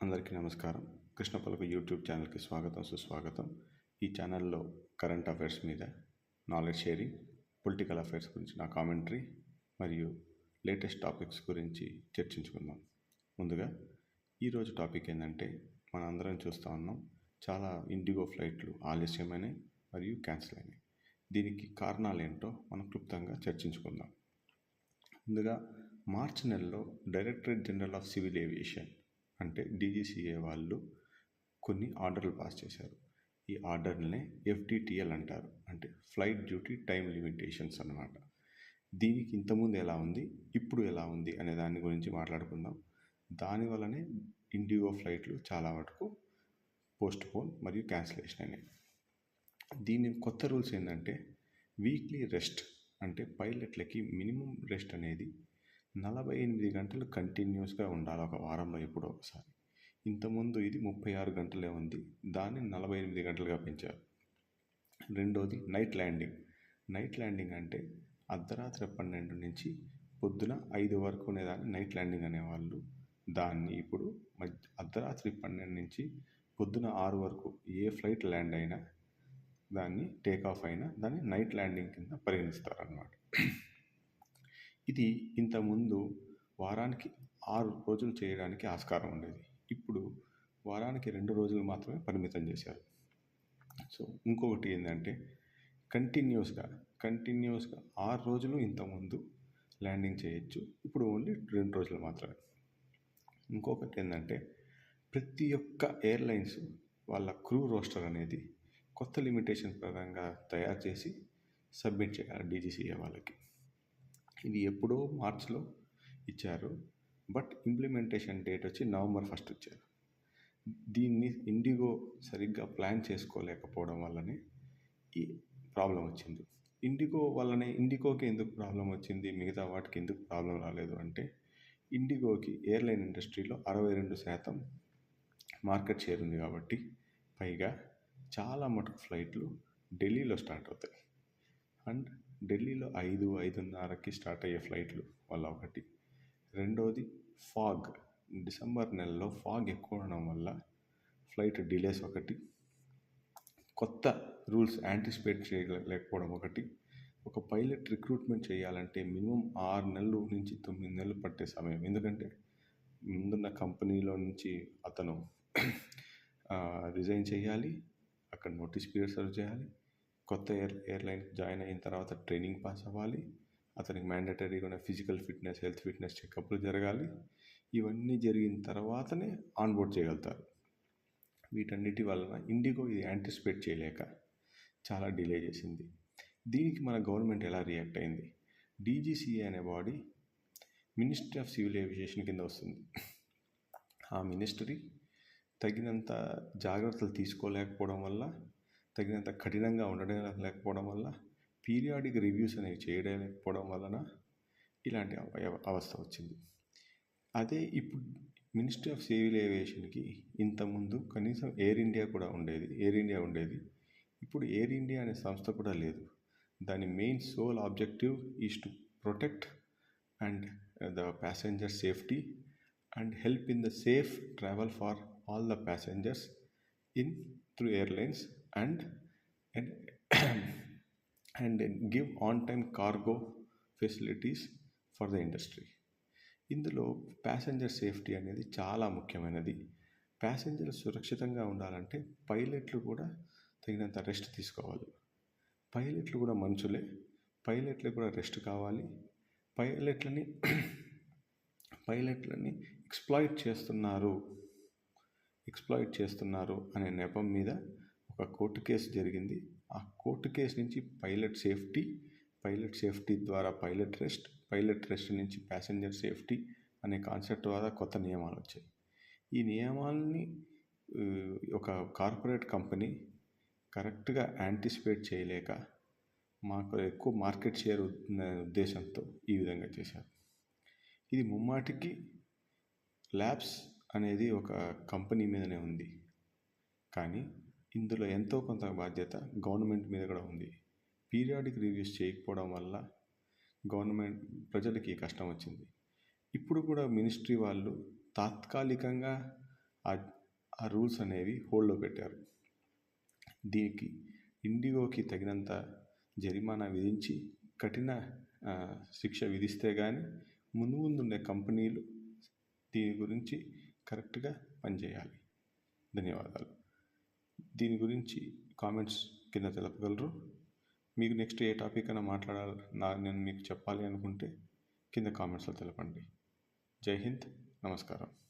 అందరికీ నమస్కారం. కృష్ణ పలుకు యూట్యూబ్ ఛానల్కి స్వాగతం, సుస్వాగతం. ఈ ఛానల్లో కరెంట్ అఫైర్స్ మీద నాలెడ్జ్ షేరింగ్, పొలిటికల్ అఫైర్స్ గురించి నా కామెంటరీ మరియు లేటెస్ట్ టాపిక్స్ గురించి చర్చించుకుందాం. ముందుగా ఈరోజు టాపిక్ ఏంటంటే, మన అందరం చూస్తూ ఉన్నాం, చాలా ఇండిగో ఫ్లైట్లు ఆలస్యమైనవి మరియు క్యాన్సిల్ అయినాయి. దీనికి కారణాలు ఏంటో మనం క్లుప్తంగా చర్చించుకుందాం. ముందుగా మార్చి నెలలో directorate general of civil aviation అంటే DGCA వాళ్ళు కొన్ని ఆర్డర్లు పాస్ చేశారు. ఈ ఆర్డర్లనే FDTL అంటారు, అంటే ఫ్లైట్ డ్యూటీ టైం లిమిటేషన్స్ అన్నమాట. దీనికి ఇంతకుముందు ఎలా ఉంది, ఇప్పుడు ఎలా ఉంది అనే దాని గురించి మాట్లాడుకుందాం. దానివల్లనే ఇండిగో ఫ్లైట్లు చాలా వరకు పోస్ట్ పోన్ మరియు క్యాన్సిలేషన్ అయినాయి. దీని కొత్త రూల్స్ ఏంటంటే, వీక్లీ రెస్ట్ అంటే పైలట్లకి మినిమం రెస్ట్ అనేది 48 గంటలు కంటిన్యూస్గా ఉండాలి, ఒక వారంలో ఎప్పుడో ఒకసారి. ఇంతకుముందు ఇది 36 గంటలే ఉంది, దాన్ని 48 గంటలుగా పెంచారు. రెండోది నైట్ ల్యాండింగ్. నైట్ ల్యాండింగ్ అంటే అర్ధరాత్రి 12 నుంచి పొద్దున 5 వరకు ఉండేదాన్ని నైట్ ల్యాండింగ్ అనేవాళ్ళు. దాన్ని ఇప్పుడు అర్ధరాత్రి 12 నుంచి పొద్దున 6 వరకు ఏ ఫ్లైట్ ల్యాండ్ అయినా, దాన్ని టేక్ ఆఫ్ అయినా దాన్ని నైట్ ల్యాండింగ్ కింద పరిగణిస్తారన్నమాట. ఇది ఇంతకుముందు వారానికి 6 రోజులు చేయడానికి ఆస్కారం ఉండేది. ఇప్పుడు వారానికి 2 రోజులు మాత్రమే పరిమితం చేశారు. సో ఇంకొకటి ఏంటంటే, కంటిన్యూస్గా 6 రోజులు ఇంతకుముందు ల్యాండింగ్ చేయొచ్చు, ఇప్పుడు ఓన్లీ 2 రోజులు మాత్రమే. ఇంకొకటి ఏంటంటే, ప్రతి ఒక్క ఎయిర్లైన్స్ వాళ్ళ క్రూ రోస్టర్ అనేది కొత్త లిమిటేషన్ పరంగా తయారు చేసి సబ్మిట్ చేయాలి DGCA వాళ్ళకి. ఇది ఎప్పుడో మార్చ్లో ఇచ్చారు, బట్ ఇంప్లిమెంటేషన్ డేట్ వచ్చి November 1 ఇచ్చారు. దీన్ని ఇండిగో సరిగ్గా ప్లాన్ చేసుకోలేకపోవడం వల్లనే ఈ ప్రాబ్లం వచ్చింది. ఇండిగోకి ఎందుకు ప్రాబ్లం వచ్చింది, మిగతా వాటికి ఎందుకు ప్రాబ్లం రాలేదు అంటే, ఇండిగోకి ఎయిర్లైన్ ఇండస్ట్రీలో 62% మార్కెట్ షేర్ ఉంది కాబట్టి, పైగా చాలా మటుకు ఫ్లైట్లు ఢిల్లీలో స్టార్ట్ అవుతాయి. అండ్ ఢిల్లీలో 5-5:30కి స్టార్ట్ అయ్యే ఫ్లైట్లు వల్ల ఒకటి. రెండోది ఫాగ్. డిసెంబర్ నెలలో ఫాగ్ ఎక్కువ ఉండడం వల్ల ఫ్లైట్ డిలేస్ ఒకటి. కొత్త రూల్స్ యాంటిసిపేట్ చేయలేకపోవడం ఒకటి. ఒక పైలట్ రిక్రూట్మెంట్ చేయాలంటే మినిమం 6 నెలలు నుంచి 9 నెలలు పట్టే సమయం. ఎందుకంటే ముందున్న కంపెనీలో నుంచి అతను రిజైన్ చేయాలి, అక్కడ నోటీస్ పీరియడ్ సర్వ్ చేయాలి, కొత్త ఎయిర్లైన్ జాయిన్ అయిన తర్వాత ట్రైనింగ్ పాస్ అవ్వాలి, అతనికి మ్యాండేటరీగా ఉన్న ఫిజికల్ ఫిట్నెస్, హెల్త్ ఫిట్నెస్ చెకప్లు జరగాలి. ఇవన్నీ జరిగిన తర్వాతనే ఆన్బోర్డ్ చేయగలుగుతారు. వీటన్నిటి వలన ఇండిగో ఇది యాంటిసిపేట్ చేయలేక చాలా డిలే చేసింది. దీనికి మన గవర్నమెంట్ ఎలా రియాక్ట్ అయింది? DGCA అనే body ministry of civil aviation కింద వస్తుంది. ఆ మినిస్ట్రీ తగినంత జాగ్రత్తలు తీసుకోలేకపోవడం వల్ల, తగినంత కఠినంగా ఉండడం లేకపోవడం వల్ల, పీరియాడిక్ రివ్యూస్ అనేవి చేయలేకపోవడం వలన ఇలాంటి అవస్థ వచ్చింది. అదే ఇప్పుడు మినిస్ట్రీ ఆఫ్ సివిల్ ఏవియేషన్కి ఇంతకుముందు కనీసం ఎయిర్ ఇండియా ఉండేది. ఇప్పుడు ఎయిర్ ఇండియా అనే సంస్థ కూడా లేదు. దాని main sole objective is to protect and the passenger safety and help in the safe travel for all the passengers through airlines and give on-time cargo facilities for the industry. ఇందులో passenger safety అనేది చాలా ముఖ్యమైనది. ప్యాసింజర్లు సురక్షితంగా ఉండాలంటే పైలట్లు కూడా తగినంత rest తీసుకోవాలి. పైలట్లు కూడా మనుషులే, పైలట్లకు కూడా రెస్ట్ కావాలి. పైలట్లని ఎక్స్ప్లాయిట్ చేస్తున్నారు అనే నెపం మీద ఒక కోర్టు కేసు జరిగింది. ఆ కోర్టు కేసు నుంచి పైలట్ సేఫ్టీ ద్వారా పైలట్ రెస్ట్ నుంచి ప్యాసింజర్ సేఫ్టీ అనే కాన్సెప్ట్ ద్వారా కొత్త నియమాలు వచ్చాయి. ఈ నియమాలని ఒక కార్పొరేట్ కంపెనీ కరెక్ట్గా యాంటిసిపేట్ చేయలేక మాకు ఎక్కువ మార్కెట్ షేర్ ఉన్న ఉద్దేశంతో ఈ విధంగా చేశారు. ఇది ముమ్మాటికి ల్యాబ్స్ అనేది ఒక కంపెనీ మీదనే ఉంది, కానీ ఇందులో ఎంతో కొంత బాధ్యత గవర్నమెంట్ మీద కూడా ఉంది. పీరియాడిక్ రివ్యూస్ చేయకపోవడం వల్ల ప్రజలకి కష్టం వచ్చింది. ఇప్పుడు కూడా మినిస్ట్రీ వాళ్ళు తాత్కాలికంగా ఆ ఆ రూల్స్ అనేవి హోల్డ్లో పెట్టారు. దీనికి ఇండిగోకి తగినంత జరిమానా విధించి కఠిన శిక్ష విధిస్తే కానీ ముందుండే కంపెనీలు దీని గురించి కరెక్ట్గా పనిచేయాలి. ధన్యవాదాలు. దీని గురించి కామెంట్స్ కింద తెలపగలరు. మీకు నెక్స్ట్ ఏ టాపిక్ అయినా నేను మీకు చెప్పాలి అనుకుంటే కింద కామెంట్స్లో తెలపండి. జై హింద్. నమస్కారం.